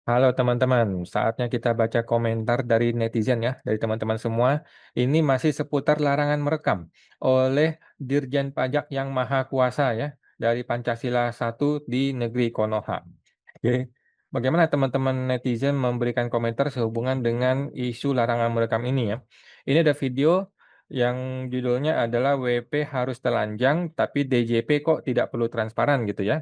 Halo teman-teman, saatnya kita baca komentar dari netizen ya, dari teman-teman semua. Ini masih seputar larangan merekam oleh Dirjen Pajak yang Maha Kuasa ya, dari Pancasila 1 di negeri Konoha. Oke, bagaimana teman-teman netizen memberikan komentar sehubungan dengan isu larangan merekam ini ya? Ini ada video yang judulnya adalah WP harus telanjang, tapi DJP kok tidak perlu transparan gitu ya.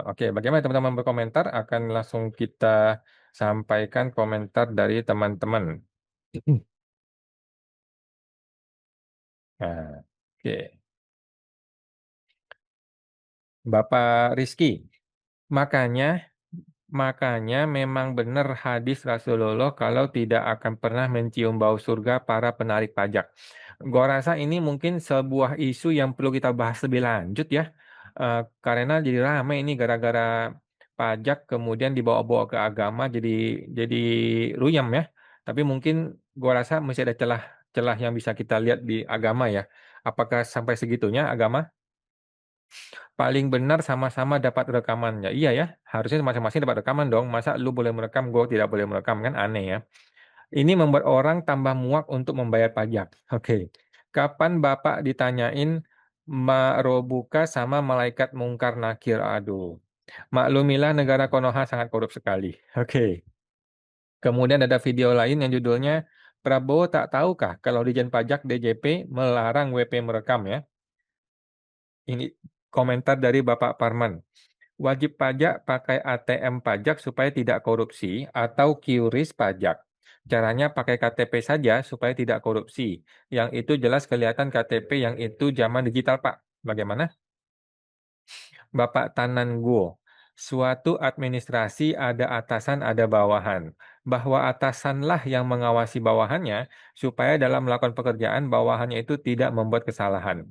Oke, bagaimana teman-teman berkomentar? Akan langsung kita sampaikan komentar dari teman-teman. Nah, oke, Bapak Rizky, makanya makanya memang benar hadis Rasulullah kalau tidak akan pernah mencium bau surga para penarik pajak. Gua rasa ini mungkin sebuah isu yang perlu kita bahas lebih lanjut ya. Karena jadi ramai ini gara-gara pajak kemudian dibawa-bawa ke agama jadi ruyam ya. Tapi mungkin gua rasa masih ada celah-celah yang bisa kita lihat di agama ya. Apakah sampai segitunya agama? Paling benar sama-sama dapat rekamannya. Iya ya, harusnya masing-masing dapat rekaman dong. Masa lu boleh merekam, gue tidak boleh merekam kan aneh ya. Ini membuat orang tambah muak untuk membayar pajak. Oke. Kapan Bapak ditanyain Robuka sama malaikat mungkar nakir? Aduh. Maklumilah negara Konoha sangat korup sekali. Oke. Kemudian ada video lain yang judulnya Prabowo tak tahukah kalau Dijen Pajak DJP melarang WP merekam ya. Ini komentar dari Bapak Parman. Wajib pajak pakai ATM pajak supaya tidak korupsi atau QRIS pajak. Caranya pakai KTP saja supaya tidak korupsi. Yang itu jelas kelihatan KTP yang itu zaman digital, Pak. Bagaimana? Bapak Tananguo. Suatu administrasi ada atasan, ada bawahan. Bahwa atasanlah yang mengawasi bawahannya supaya dalam melakukan pekerjaan bawahannya itu tidak membuat kesalahan.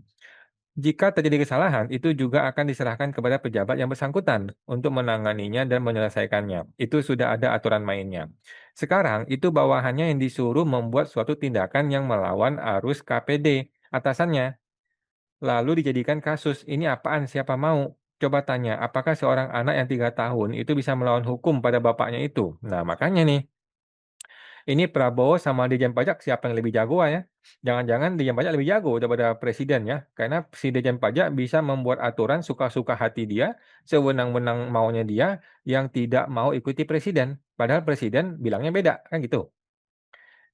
Jika terjadi kesalahan, itu juga akan diserahkan kepada pejabat yang bersangkutan untuk menanganinya dan menyelesaikannya. Itu sudah ada aturan mainnya. Sekarang, itu bawahannya yang disuruh membuat suatu tindakan yang melawan arus KPD atasannya. Lalu dijadikan kasus, ini apaan, siapa mau? Coba tanya, apakah seorang anak yang 3 tahun itu bisa melawan hukum pada bapaknya itu? Nah, makanya nih, ini Prabowo sama Dirjen Pajak siapa yang lebih jago ya? Jangan-jangan Dirjen Pajak lebih jago daripada Presiden ya? Karena si Dirjen Pajak bisa membuat aturan suka-suka hati dia, sewenang-wenang maunya dia, yang tidak mau ikuti Presiden. Padahal Presiden bilangnya beda, kan gitu.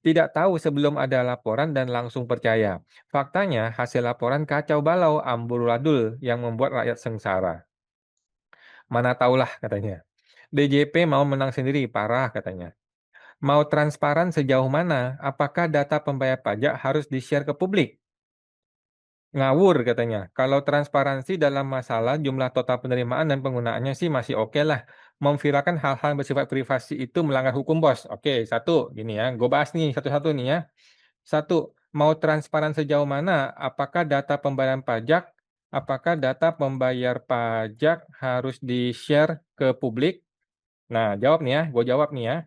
Tidak tahu sebelum ada laporan dan langsung percaya. Faktanya hasil laporan kacau balau, amburadul yang membuat rakyat sengsara. Mana tahulah katanya. DJP mau menang sendiri, parah katanya. Mau transparan sejauh mana? Apakah data pembayar pajak harus di-share ke publik? Ngawur katanya. Kalau transparansi dalam masalah jumlah total penerimaan dan penggunaannya sih masih oke lah. Memviralkan hal-hal yang bersifat privasi itu melanggar hukum, bos. Oke, satu, gini ya. Gue bahas nih satu-satu nih ya. Satu, mau transparan sejauh mana? Apakah data pembayar pajak harus di-share ke publik? Nah, jawab nih ya. Gue jawab nih ya.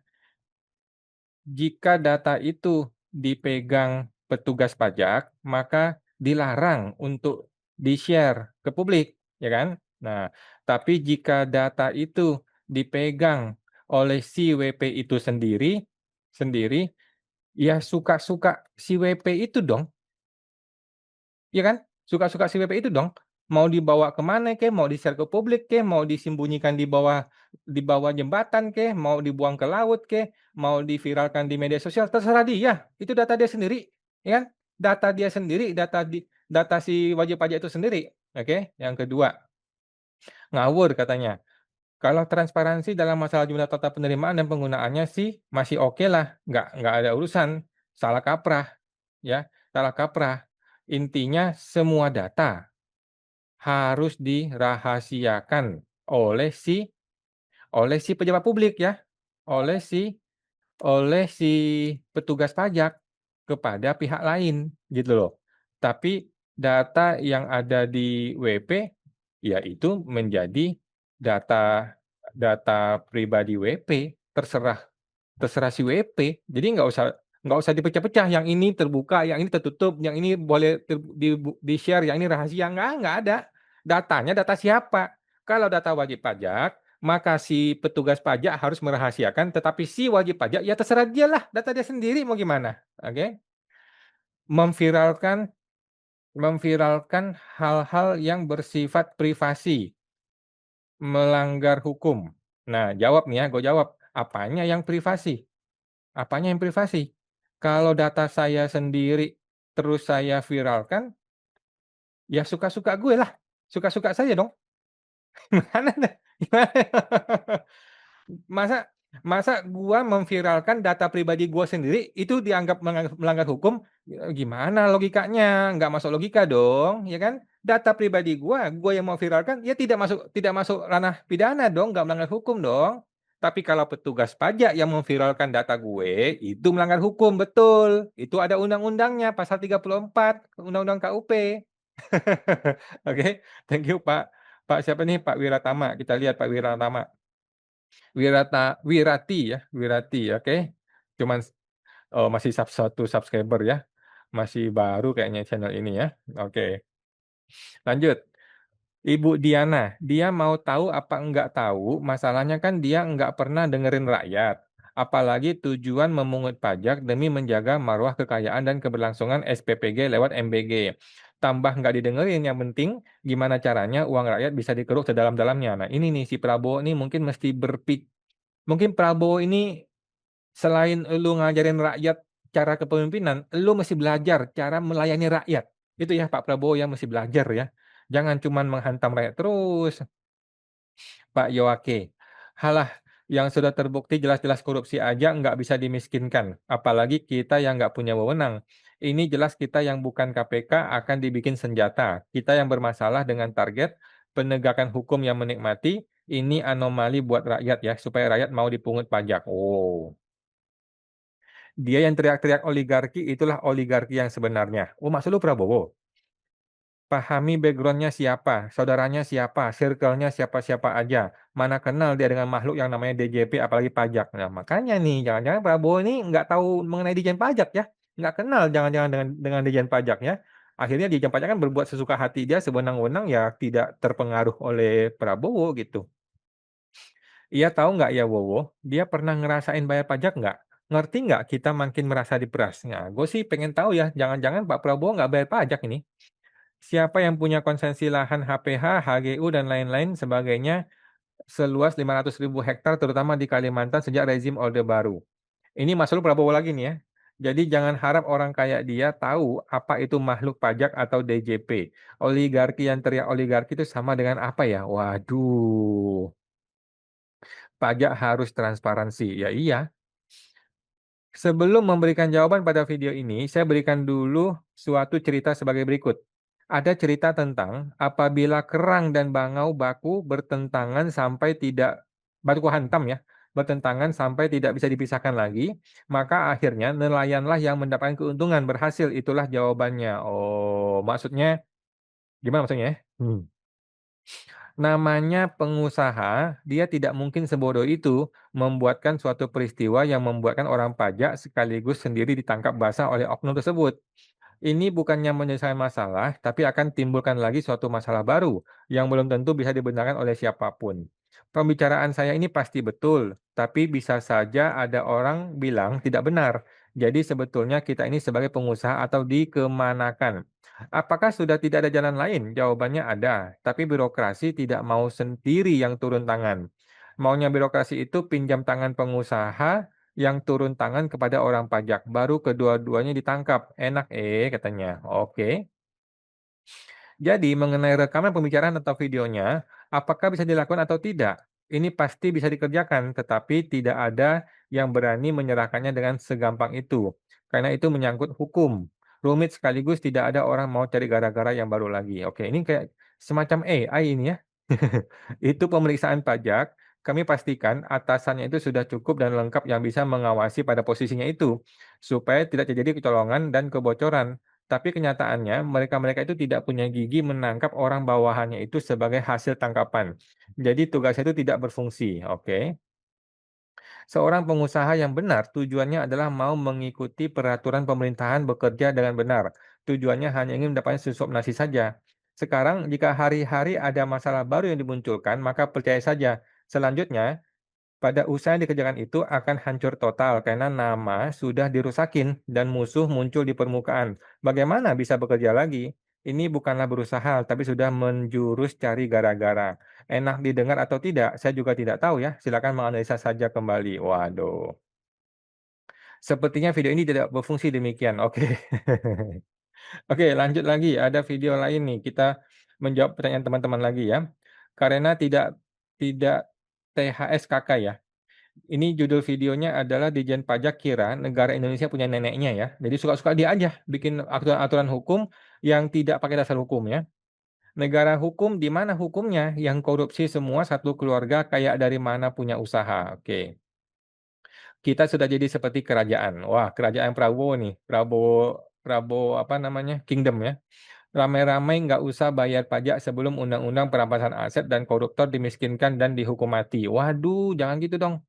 Jika data itu dipegang petugas pajak, maka dilarang untuk di-share ke publik, ya kan? Nah, tapi jika data itu dipegang oleh si WP itu sendiri, sendiri, ya suka-suka si WP itu dong. Iya kan? Suka-suka si WP itu dong. Mau dibawa kemana kek, mau di-share ke publik kek, mau disembunyikan di bawah jembatan kek, mau dibuang ke laut kek, mau diviralkan di media sosial, terserah dia. Itu data dia sendiri, ya kan? Data dia sendiri, data si wajib pajak itu sendiri. Oke, yang kedua, ngawur katanya. Kalau transparansi dalam masalah jumlah total penerimaan dan penggunaannya sih masih oke lah, nggak ada urusan. Salah kaprah, ya, salah kaprah. Intinya semua data harus dirahasiakan oleh si pejabat publik ya, oleh si oleh si petugas pajak kepada pihak lain gitu loh. Tapi data yang ada di WP ya itu menjadi data data pribadi WP, terserah terserah si WP. Jadi nggak usah dipecah-pecah, yang ini terbuka, yang ini tertutup, yang ini boleh di-share, yang ini rahasia, nggak ada. Datanya data siapa? Kalau data wajib pajak, maka si petugas pajak harus merahasiakan, tetapi si wajib pajak ya terserah dialah, data dia sendiri mau gimana, oke? Memviralkan memviralkan hal-hal yang bersifat privasi, melanggar hukum. Nah, jawab nih ya, gue jawab, apanya yang privasi? Apanya yang privasi? Kalau data saya sendiri terus saya viralkan, ya suka-suka gue lah, suka-suka saya dong. Gimana dah? Gimana? Masa masa gua memviralkan data pribadi gua sendiri itu dianggap melanggar hukum, gimana logikanya? Nggak masuk logika dong, ya kan? Data pribadi gua yang mau viralkan, ya tidak masuk ranah pidana dong, nggak melanggar hukum dong. Tapi kalau petugas pajak yang memviralkan data gue, itu melanggar hukum, betul. Itu ada undang-undangnya, pasal 34 Undang-Undang KUP. Oke, thank you Pak. Pak siapa nih? Pak Wiratama. Kita lihat Pak Wiratama. Wirati ya, Wirati, oke. Cuman, masih satu subscriber ya, masih baru kayaknya channel ini ya. Oke, lanjut. Ibu Diana, dia mau tahu apa enggak tahu, masalahnya kan dia enggak pernah dengerin rakyat. Apalagi tujuan memungut pajak demi menjaga marwah kekayaan dan keberlangsungan SPPG lewat MBG. Tambah enggak didengerin, yang penting gimana caranya uang rakyat bisa dikeruk sedalam-dalamnya. Nah ini nih si Prabowo ini mungkin Prabowo ini selain lu ngajarin rakyat cara kepemimpinan, lu mesti belajar cara melayani rakyat. Itu ya Pak Prabowo yang mesti belajar ya. Jangan cuman menghantam rakyat terus, Pak Yoake. Halah, yang sudah terbukti jelas-jelas korupsi aja nggak bisa dimiskinkan. Apalagi kita yang nggak punya wewenang. Ini jelas kita yang bukan KPK akan dibikin senjata. Kita yang bermasalah dengan target penegakan hukum yang menikmati, ini anomali buat rakyat ya, supaya rakyat mau dipungut pajak. Oh. Dia yang teriak-teriak oligarki, itulah oligarki yang sebenarnya. Oh, maksud lu Prabowo? Pahami background-nya siapa, saudaranya siapa, circle-nya siapa-siapa aja. Mana kenal dia dengan makhluk yang namanya DJP, apalagi pajak. Nah, makanya nih, jangan-jangan Prabowo ini nggak tahu mengenai Dijen Pajak ya. Nggak kenal jangan-jangan dengan Dijen Pajak ya. Akhirnya Dijen Pajak kan berbuat sesuka hati dia, sewenang-wenang ya tidak terpengaruh oleh Prabowo gitu. Iya tahu nggak ya Wowo, dia pernah ngerasain bayar pajak nggak? Ngerti nggak kita makin merasa diperas? Nah, gue sih pengen tahu ya, jangan-jangan Pak Prabowo nggak bayar pajak ini. Siapa yang punya konsensi lahan HPH, HGU, dan lain-lain sebagainya seluas 500.000 hektar terutama di Kalimantan sejak rezim Orde Baru. Ini masalah Prabowo lagi nih ya. Jadi jangan harap orang kayak dia tahu apa itu makhluk pajak atau DJP. Oligarki yang teriak oligarki itu sama dengan apa ya? Waduh, pajak harus transparansi. Ya iya. Sebelum memberikan jawaban pada video ini, saya berikan dulu suatu cerita sebagai berikut. Ada cerita tentang apabila kerang dan bangau baku hantam ya, bertentangan sampai tidak bisa dipisahkan lagi, maka akhirnya nelayanlah yang mendapatkan keuntungan berhasil. Itulah jawabannya. Oh, maksudnya gimana maksudnya ya? Namanya pengusaha, dia tidak mungkin sebodoh itu membuatkan suatu peristiwa yang membuatkan orang pajak sekaligus sendiri ditangkap basah oleh oknum tersebut. Ini bukannya menyelesaikan masalah, tapi akan timbulkan lagi suatu masalah baru yang belum tentu bisa dibenarkan oleh siapapun. Pembicaraan saya ini pasti betul, tapi bisa saja ada orang bilang tidak benar. Jadi sebetulnya kita ini sebagai pengusaha atau dikemanakan. Apakah sudah tidak ada jalan lain? Jawabannya ada, tapi birokrasi tidak mau sendiri yang turun tangan. Maunya birokrasi itu pinjam tangan pengusaha yang turun tangan kepada orang pajak, baru kedua-duanya ditangkap. Enak katanya. Oke. Jadi mengenai rekaman pembicaraan atau videonya, apakah bisa dilakukan atau tidak? Ini pasti bisa dikerjakan, tetapi tidak ada yang berani menyerahkannya dengan segampang itu. Karena itu menyangkut hukum. Rumit sekaligus tidak ada orang mau cari gara-gara yang baru lagi. Oke, ini kayak semacam AI ini ya. Itu pemeriksaan pajak, kami pastikan atasannya itu sudah cukup dan lengkap yang bisa mengawasi pada posisinya itu, supaya tidak terjadi kecolongan dan kebocoran. Tapi kenyataannya mereka-mereka itu tidak punya gigi menangkap orang bawahannya itu sebagai hasil tangkapan. Jadi tugasnya itu tidak berfungsi, oke? Seorang pengusaha yang benar tujuannya adalah mau mengikuti peraturan pemerintahan bekerja dengan benar. Tujuannya hanya ingin mendapatkan sesuap nasi saja. Sekarang jika hari-hari ada masalah baru yang dimunculkan, maka percaya saja Selanjutnya, pada usaha yang dikerjakan itu akan hancur total karena nama sudah dirusakin dan musuh muncul di permukaan. Bagaimana bisa bekerja lagi? Ini bukanlah berusaha, tapi sudah menjurus cari gara-gara. Enak didengar atau tidak, saya juga tidak tahu ya. Silakan menganalisa saja kembali. Waduh, sepertinya video ini tidak berfungsi demikian. Oke. Oke, lanjut lagi. Ada video lain nih. Kita menjawab pertanyaan teman-teman lagi ya. Karena tidak THSKK ya. Ini judul videonya adalah Ditjen Pajak kira negara Indonesia punya neneknya ya. Jadi suka-suka dia aja bikin aturan-aturan hukum yang tidak pakai dasar hukum ya. Negara hukum di mana hukumnya yang korupsi semua satu keluarga kayak dari mana punya usaha. Oke. Kita sudah jadi seperti kerajaan. Wah, kerajaan Prabowo nih. Prabowo Prabowo apa namanya? Kingdom ya. Ramai-ramai nggak usah bayar pajak sebelum undang-undang perampasan aset dan koruptor dimiskinkan dan dihukum mati. Waduh, jangan gitu dong.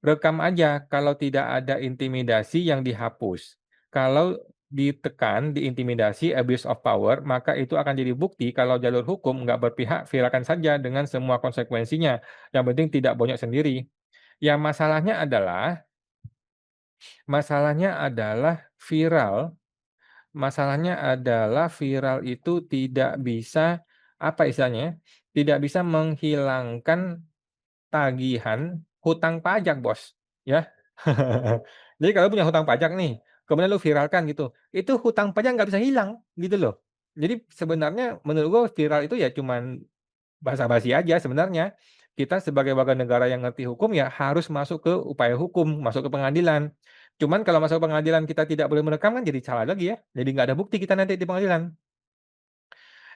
Rekam aja, kalau tidak ada intimidasi yang dihapus. Kalau ditekan, diintimidasi, abuse of power, maka itu akan jadi bukti kalau jalur hukum nggak berpihak, viralkan saja dengan semua konsekuensinya. Yang penting tidak bonyok sendiri. Yang masalahnya adalah viral itu apa istilahnya, tidak bisa menghilangkan tagihan hutang pajak, Bos, ya. Jadi kalau punya hutang pajak nih, kemudian lu viralkan gitu, itu hutang pajak nggak bisa hilang, gitu loh. Jadi sebenarnya menurut gua viral itu ya cuman basa-basi aja sebenarnya. Kita sebagai warga negara yang ngerti hukum ya harus masuk ke upaya hukum, masuk ke pengadilan. Cuman kalau masuk ke pengadilan kita tidak boleh merekam kan jadi salah lagi ya, jadi nggak ada bukti kita nanti di pengadilan.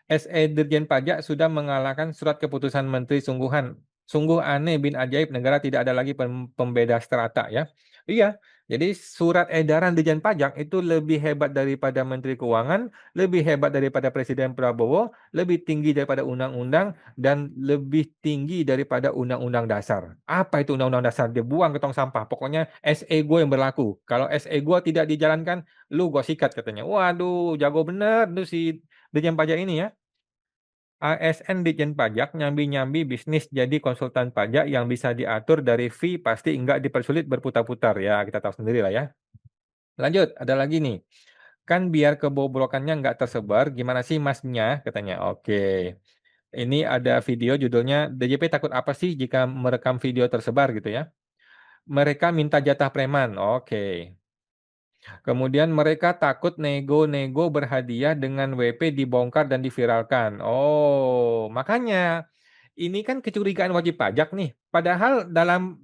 SE Dirjen Pajak sudah mengalahkan surat keputusan Menteri Sungguhan. Sungguh aneh bin ajaib negara tidak ada lagi pembeda strata ya. Iya, jadi surat edaran Dirjen Pajak itu lebih hebat daripada Menteri Keuangan, lebih hebat daripada Presiden Prabowo, lebih tinggi daripada undang-undang, dan lebih tinggi daripada undang-undang dasar. Apa itu undang-undang dasar? Dia buang ke tong sampah. Pokoknya SE gue yang berlaku. Kalau SE gue tidak dijalankan, lu gue sikat katanya. Waduh, jago bener tuh si Dirjen Pajak ini ya. ASN Ditjen Pajak nyambi-nyambi bisnis jadi konsultan pajak yang bisa diatur dari fee pasti enggak dipersulit berputar-putar. Ya, kita tahu sendiri lah ya. Lanjut, ada lagi nih. Kan biar kebobrokannya nggak tersebar, gimana sih masnya? Katanya. Oke. Ini ada video judulnya DJP takut apa sih jika merekam video tersebar gitu ya. Mereka minta jatah preman. Oke. Kemudian mereka takut nego-nego berhadiah dengan WP dibongkar dan diviralkan. Oh, makanya ini kan kecurigaan wajib pajak nih. Padahal dalam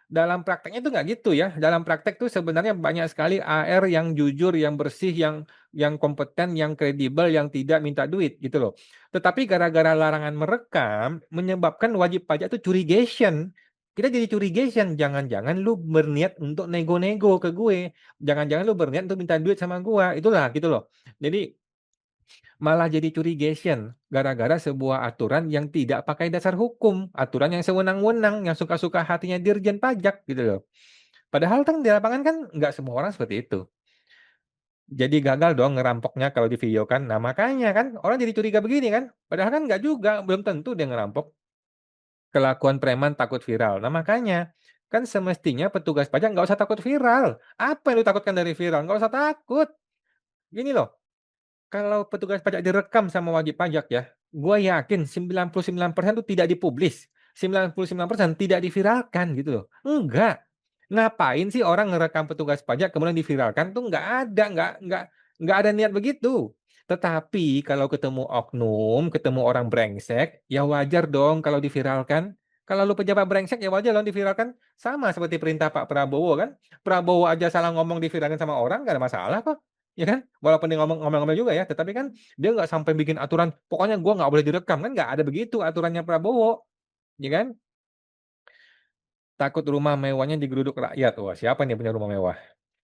dalam prakteknya itu nggak gitu ya. Dalam praktek tuh sebenarnya banyak sekali AR yang jujur, yang bersih, yang kompeten, yang kredibel, yang tidak minta duit gitu loh. Tetapi gara-gara larangan merekam menyebabkan wajib pajak itu curigation. Kita jadi curigation, jangan-jangan lu berniat untuk nego-nego ke gue. Jangan-jangan lu berniat untuk minta duit sama gua. Itulah gitu loh. Jadi malah jadi curigation gara-gara sebuah aturan yang tidak pakai dasar hukum, aturan yang sewenang-wenang, yang suka-suka hatinya Dirjen Pajak gitu loh. Padahal kan di lapangan kan nggak semua orang seperti itu. Jadi gagal dong ngerampoknya kalau divideokan. Nah makanya kan orang jadi curiga begini kan. Padahal kan nggak juga, belum tentu dia ngerampok. Kelakuan preman takut viral. Nah makanya kan semestinya petugas pajak nggak usah takut viral. Apa yang lu takutkan dari viral? Nggak usah takut. Gini loh, kalau petugas pajak direkam sama wajib pajak ya, gua yakin 99% itu tidak dipublis, 99% tidak diviralkan gitu loh. Enggak. Ngapain sih orang ngerekam petugas pajak kemudian diviralkan tuh nggak ada niat begitu. Tetapi kalau ketemu oknum, ketemu orang brengsek, ya wajar dong kalau diviralkan. Kalau lu pejabat brengsek ya wajar dong diviralkan. Sama seperti perintah Pak Prabowo kan. Prabowo aja salah ngomong diviralkan sama orang nggak ada masalah kok. Ya kan? Walaupun dia ngomel-ngomel juga ya, tetapi kan dia nggak sampai bikin aturan, pokoknya gua nggak boleh direkam, kan nggak ada begitu aturannya Prabowo, ya kan? Takut rumah mewahnya digeruduk rakyat. Wah, siapa nih yang punya rumah mewah?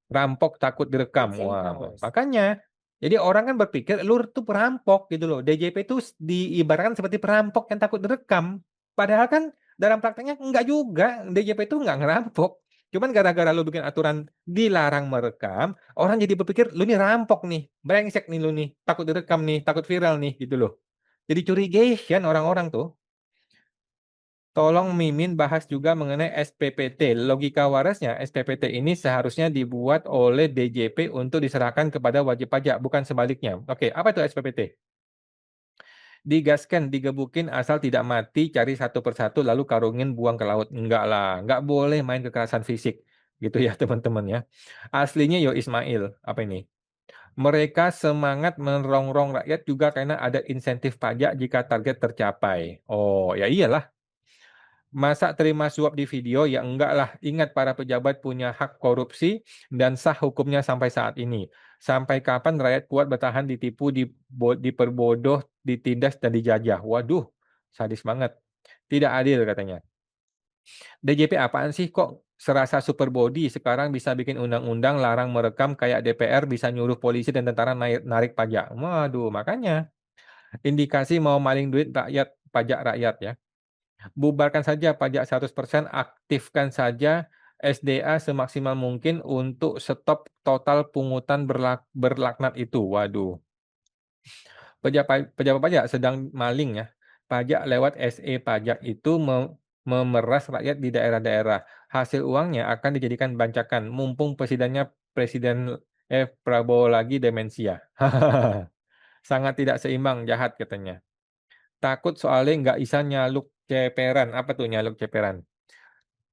Rampok takut direkam. Wah, makanya. Jadi orang kan berpikir lu tuh perampok gitu loh. DJP itu diibaratkan seperti perampok yang takut direkam. Padahal kan dalam prakteknya enggak juga. DJP itu enggak ngerampok. Cuman gara-gara lu bikin aturan dilarang merekam, orang jadi berpikir lu nih rampok nih, brengsek nih lu nih, takut direkam nih, takut viral nih gitu loh. Jadi curigation orang-orang tuh. Tolong Mimin bahas juga mengenai SPPT. Logika warasnya, SPPT ini seharusnya dibuat oleh DJP untuk diserahkan kepada wajib pajak, bukan sebaliknya. Oke, apa itu SPPT? Digaskan, digebukin asal tidak mati, cari satu persatu lalu karungin buang ke laut. Enggak lah, enggak boleh main kekerasan fisik. Gitu ya teman-teman ya. Aslinya Yo Ismail, apa ini? Mereka semangat merongrong rakyat juga karena ada insentif pajak jika target tercapai. Oh, ya iyalah. Masa terima suap di video? Ya enggak lah. Ingat para pejabat punya hak korupsi dan sah hukumnya sampai saat ini. Sampai kapan rakyat kuat bertahan ditipu, diperbodoh, ditindas, dan dijajah? Waduh, sadis banget. Tidak adil katanya. DJP apaan sih kok serasa super body sekarang bisa bikin undang-undang larang merekam kayak DPR bisa nyuruh polisi dan tentara narik pajak. Waduh, makanya indikasi mau maling duit rakyat, pajak rakyat ya. Bubarkan saja pajak 100%, aktifkan saja SDA semaksimal mungkin untuk stop total pungutan berlaknat itu. Waduh, pejabat pajak sedang maling ya. Pajak lewat SE pajak itu memeras rakyat di daerah-daerah. Hasil uangnya akan dijadikan bancakan, mumpung Presiden Prabowo lagi demensia. Sangat tidak seimbang, jahat katanya. Takut soalnya nggak bisa nyaluk ceperan. Apa tuh nyaluk ceperan?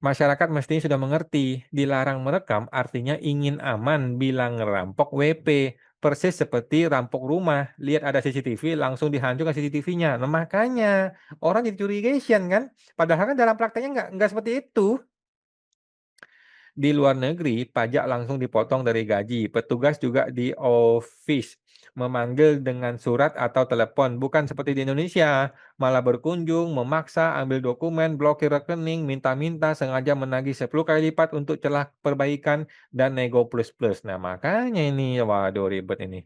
Masyarakat mestinya sudah mengerti, dilarang merekam artinya ingin aman bila ngerampok WP. Persis seperti rampok rumah, lihat ada CCTV langsung dihancurkan CCTV-nya. Nah, makanya orang jadi curigaan kan? Padahal kan dalam prakteknya nggak seperti itu. Di luar negeri, pajak langsung dipotong dari gaji. Petugas juga di office memanggil dengan surat atau telepon, bukan seperti di Indonesia. Malah berkunjung, memaksa, ambil dokumen, blokir rekening, minta-minta, sengaja menagih 10 kali lipat untuk celah perbaikan dan nego plus-plus. Nah, makanya ini, waduh ribet ini.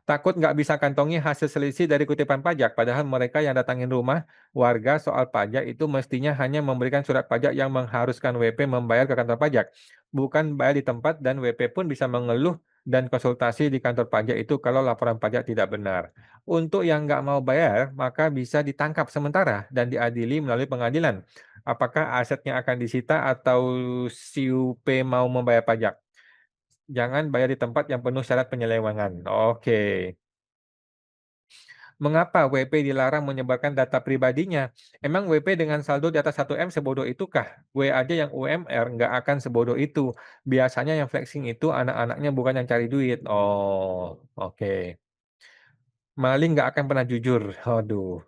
Takut nggak bisa kantongi hasil selisih dari kutipan pajak, padahal mereka yang datangin rumah warga soal pajak itu mestinya hanya memberikan surat pajak yang mengharuskan WP membayar ke kantor pajak, bukan bayar di tempat dan WP pun bisa mengeluh dan konsultasi di kantor pajak itu kalau laporan pajak tidak benar. Untuk yang nggak mau bayar, maka bisa ditangkap sementara dan diadili melalui pengadilan. Apakah asetnya akan disita atau si UP mau membayar pajak? Jangan bayar di tempat yang penuh syarat penyelewengan. Oke. Mengapa WP dilarang menyebarkan data pribadinya? Emang WP dengan saldo di atas 1M sebodoh itukah? Gue aja yang UMR nggak akan sebodoh itu. Biasanya yang flexing itu anak-anaknya bukan yang cari duit. Oh, oke. Maling nggak akan pernah jujur. Aduh.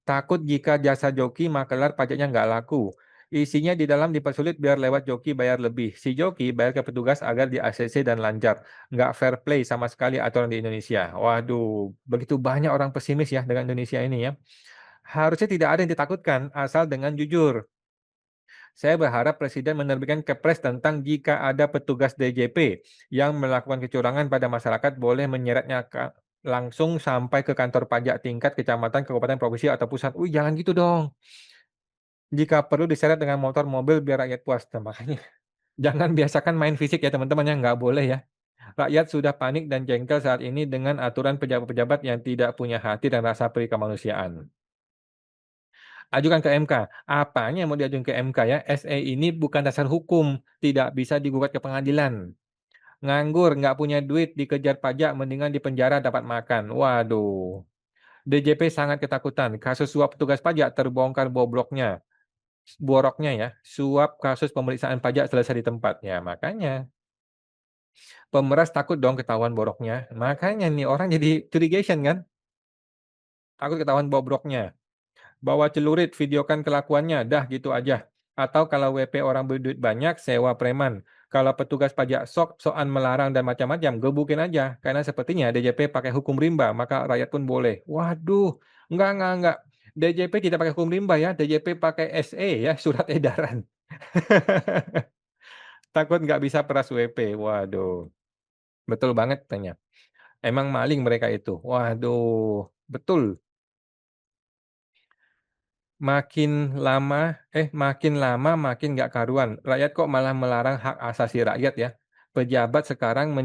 Takut jika jasa joki makelar pajaknya nggak laku. Isinya di dalam dipersulit biar lewat joki bayar lebih. Si joki bayar ke petugas agar di ACC dan lancar. Nggak fair play sama sekali aturan di Indonesia. Waduh, begitu banyak orang pesimis ya dengan Indonesia ini ya. Harusnya tidak ada yang ditakutkan asal dengan jujur. Saya berharap Presiden menerbitkan Kepres tentang jika ada petugas DJP yang melakukan kecurangan pada masyarakat boleh menyeretnya langsung sampai ke kantor pajak tingkat kecamatan, kabupaten, provinsi, atau pusat. Wih, jangan gitu dong. Jika perlu diseret dengan motor mobil biar rakyat puas. Nah, makanya jangan biasakan main fisik ya teman-teman yang nggak boleh ya. Rakyat sudah panik dan jengkel saat ini dengan aturan pejabat-pejabat yang tidak punya hati dan rasa peri kemanusiaan. Ajukan ke MK. Apanya yang mau diajukan ke MK ya? SE ini bukan dasar hukum, tidak bisa digugat ke pengadilan. Nganggur, nggak punya duit, dikejar pajak, mendingan di penjara dapat makan. Waduh. DJP sangat ketakutan. Kasus suap petugas pajak terbongkar boroknya ya. Suap kasus pemeriksaan pajak selesai di tempat. Ya, makanya pemeras takut dong ketahuan boroknya. Makanya nih orang jadi curigaan kan? Takut ketahuan bobroknya. Bawa celurit, videokan kelakuannya, dah gitu aja. Atau kalau WP orang berduit banyak, sewa preman. Kalau petugas pajak soal melarang dan macam-macam, gebukin aja. Karena sepertinya DJP pakai hukum rimba, maka rakyat pun boleh. Waduh, enggak. DJP tidak pakai hukum rimba ya, DJP pakai SE ya, surat edaran. Takut nggak bisa peras WP. Waduh, betul banget tanya. Emang maling mereka itu. Waduh, betul. Makin lama makin nggak karuan. Rakyat kok malah melarang hak asasi rakyat ya. Pejabat sekarang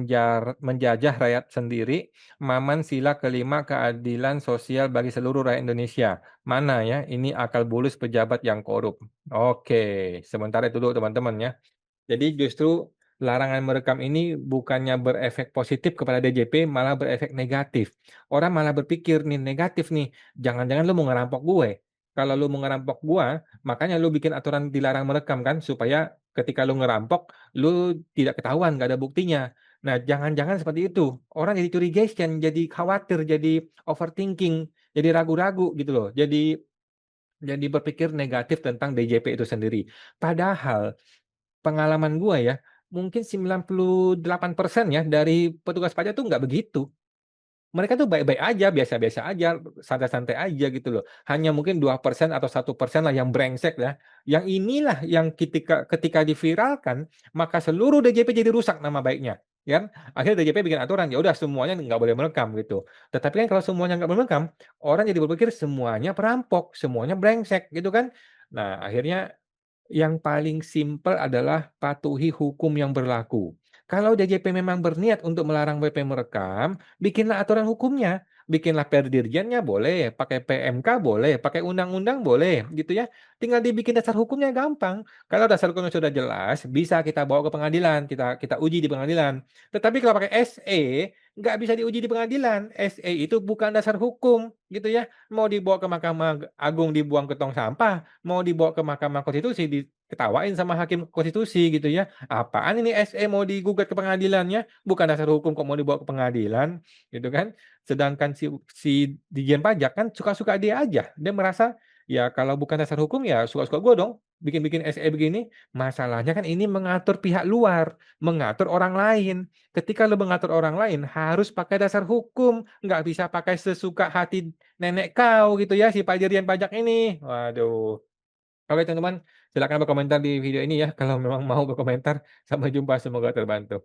menjajah rakyat sendiri, Maman sila kelima keadilan sosial bagi seluruh rakyat Indonesia. Mana ya, ini akal bulus pejabat yang korup. Oke, sementara itu dulu teman-teman ya. Jadi justru larangan merekam ini bukannya berefek positif kepada DJP, malah berefek negatif. Orang malah berpikir nih negatif nih, jangan-jangan lu mau ngerampok gue. Kalau lu mau ngerampok gua, makanya lu bikin aturan dilarang merekam kan, supaya ketika lu ngerampok, lu tidak ketahuan, nggak ada buktinya. Nah, jangan-jangan seperti itu. Orang jadi curigastion, jadi khawatir, jadi overthinking, jadi ragu-ragu gitu loh. Jadi berpikir negatif tentang DJP itu sendiri. Padahal pengalaman gua ya, mungkin 98% ya dari petugas pajak tuh nggak begitu. Mereka tuh baik-baik aja, biasa-biasa aja, santai-santai aja gitu loh. Hanya mungkin 2% atau 1% lah yang brengsek ya. Yang inilah yang ketika diviralkan, maka seluruh DJP jadi rusak nama baiknya, ya kan. Akhirnya DJP bikin aturan, ya udah semuanya nggak boleh merekam gitu. Tetapi kan kalau semuanya nggak boleh merekam, orang jadi berpikir semuanya perampok, semuanya brengsek gitu kan. Nah, akhirnya yang paling simpel adalah patuhi hukum yang berlaku. Kalau DJP memang berniat untuk melarang WP merekam, bikinlah aturan hukumnya. Bikinlah perdirjennya boleh, pakai PMK boleh, pakai undang-undang boleh, gitu ya. Tinggal dibikin dasar hukumnya gampang. Kalau dasar hukumnya sudah jelas, bisa kita bawa ke pengadilan, kita kita uji di pengadilan. Tetapi kalau pakai SE, nggak bisa diuji di pengadilan. SE itu bukan dasar hukum, gitu ya. Mau dibawa ke Mahkamah Agung dibuang ke tong sampah, mau dibawa ke Mahkamah Konstitusi diketawain sama hakim konstitusi gitu ya. Apaan ini SE mau digugat ke pengadilannya, bukan dasar hukum kok mau dibawa ke pengadilan, gitu kan. Sedangkan si Dijen Pajak kan suka-suka dia aja. Dia merasa, ya kalau bukan dasar hukum ya suka-suka gue dong, bikin-bikin SE begini. Masalahnya kan ini mengatur pihak luar, mengatur orang lain. Ketika lu mengatur orang lain harus pakai dasar hukum, nggak bisa pakai sesuka hati nenek kau gitu ya, si Pak Dirjen Pajak ini. Waduh. Oke teman-teman, silakan berkomentar di video ini ya kalau memang mau berkomentar. Sampai jumpa, semoga terbantu.